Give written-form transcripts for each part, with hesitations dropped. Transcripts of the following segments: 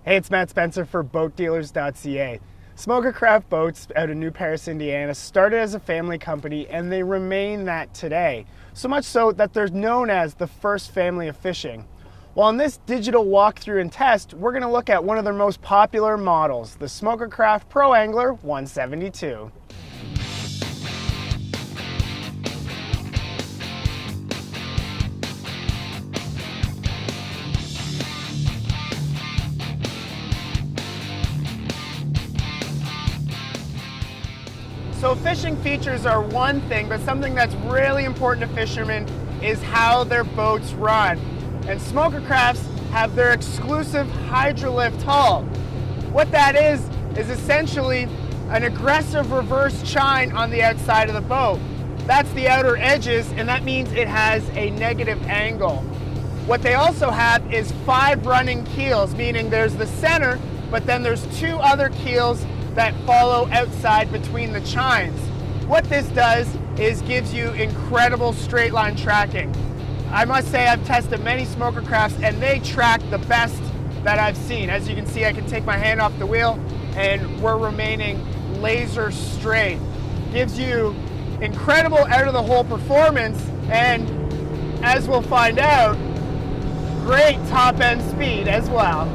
Hey, it's Matt Spencer for Mydealers.ca. Smoker Craft Boats out of New Paris, Indiana started as a family company and they remain that today. So much so that they're known as the first family of fishing. Well, in this digital walkthrough and test, we're going to look at one of their most popular models, the Smoker Craft Pro Angler 172. So fishing features are one thing, but something that's really important to fishermen is how their boats run. And Smoker Crafts have their exclusive Hydrolift hull. What that is essentially an aggressive reverse chine on the outside of the boat. That's the outer edges, and that means it has a negative angle. What they also have is 5 running keels, meaning there's the center, but then there's 2 other keels that follow outside between the chines. What this does is gives you incredible straight line tracking. I must say I've tested many Smoker Crafts and they track the best that I've seen. As you can see, I can take my hand off the wheel and we're remaining laser straight. Gives you incredible out of the hole performance and, as we'll find out, great top end speed as well.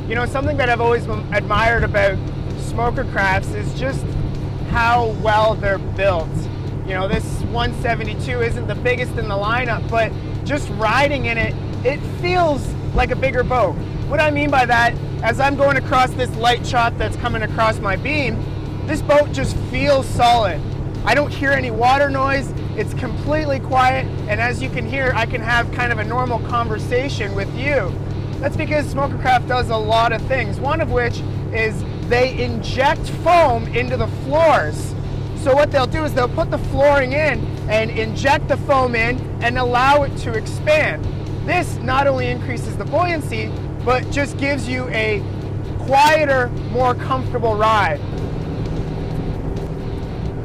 You know, something that I've always admired about Smoker Crafts is just how well they're built. You know, this 172 isn't the biggest in the lineup, but just riding in it, it feels like a bigger boat. What I mean by that, as I'm going across this light chop that's coming across my beam, this boat just feels solid. I don't hear any water noise, it's completely quiet, and as you can hear, I can have kind of a normal conversation with you. That's because Smoker Craft does a lot of things, one of which is they inject foam into the floors. So what they'll do is they'll put the flooring in and inject the foam in and allow it to expand. This not only increases the buoyancy, but just gives you a quieter, more comfortable ride.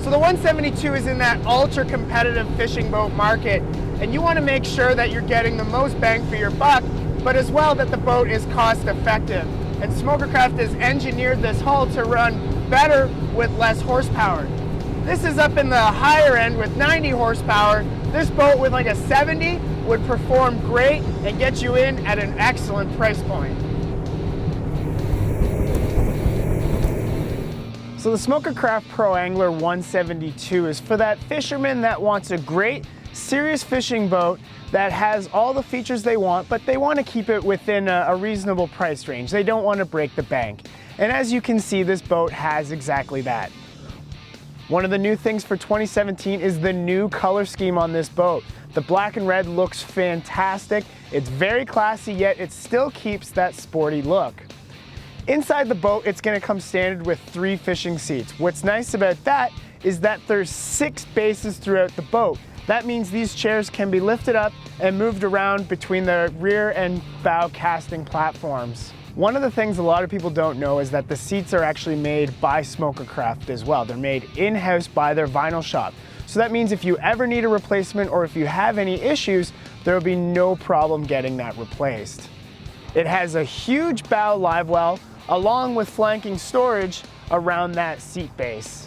So the 172 is in that ultra competitive fishing boat market, and you want to make sure that you're getting the most bang for your buck, but as well that the boat is cost effective. And Smoker Craft has engineered this hull to run better with less horsepower. This is up in the higher end with 90 horsepower. This boat with like a 70 would perform great and get you in at an excellent price point. So the Smoker Craft Pro Angler 172 is for that fisherman that wants a great, serious fishing boat that has all the features they want, but they want to keep it within a reasonable price range. They don't want to break the bank. And as you can see, this boat has exactly that. One of the new things for 2017 is the new color scheme on this boat. The black and red looks fantastic. It's very classy, yet it still keeps that sporty look. Inside the boat, it's going to come standard with 3 fishing seats. What's nice about that is that there's 6 bases throughout the boat. That means these chairs can be lifted up and moved around between the rear and bow casting platforms. One of the things a lot of people don't know is that the seats are actually made by Smoker Craft as well. They're made in-house by their vinyl shop. So that means if you ever need a replacement or if you have any issues, there will be no problem getting that replaced. It has a huge bow live well along with flanking storage around that seat base.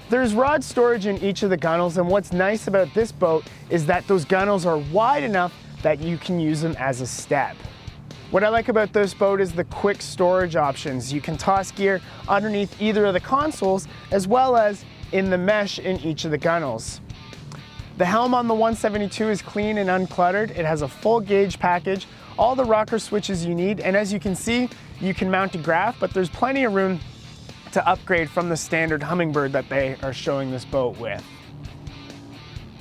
There's rod storage in each of the gunnels, and what's nice about this boat is that those gunnels are wide enough that you can use them as a step. What I like about this boat is the quick storage options. You can toss gear underneath either of the consoles as well as in the mesh in each of the gunnels. The helm on the 172 is clean and uncluttered. It has a full gauge package, all the rocker switches you need, and as you can see, you can mount a graph, but there's plenty of room to upgrade from the standard Hummingbird that they are showing this boat with.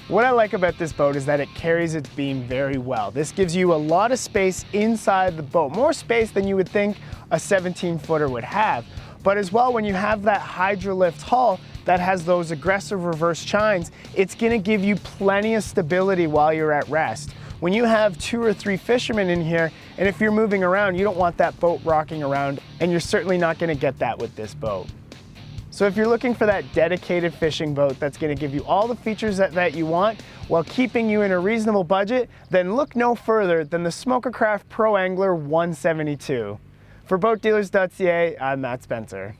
What I like about this boat is that it carries its beam very well. This gives you a lot of space inside the boat, more space than you would think a 17-footer would have. But as well, when you have that Hydrolift hull that has those aggressive reverse chines, it's gonna give you plenty of stability while you're at rest. When you have 2 or 3 fishermen in here, and if you're moving around, you don't want that boat rocking around, and you're certainly not gonna get that with this boat. So if you're looking for that dedicated fishing boat that's going to give you all the features that you want while keeping you in a reasonable budget, then look no further than the Smokercraft Pro Angler 172. For BoatDealers.ca, I'm Matt Spencer.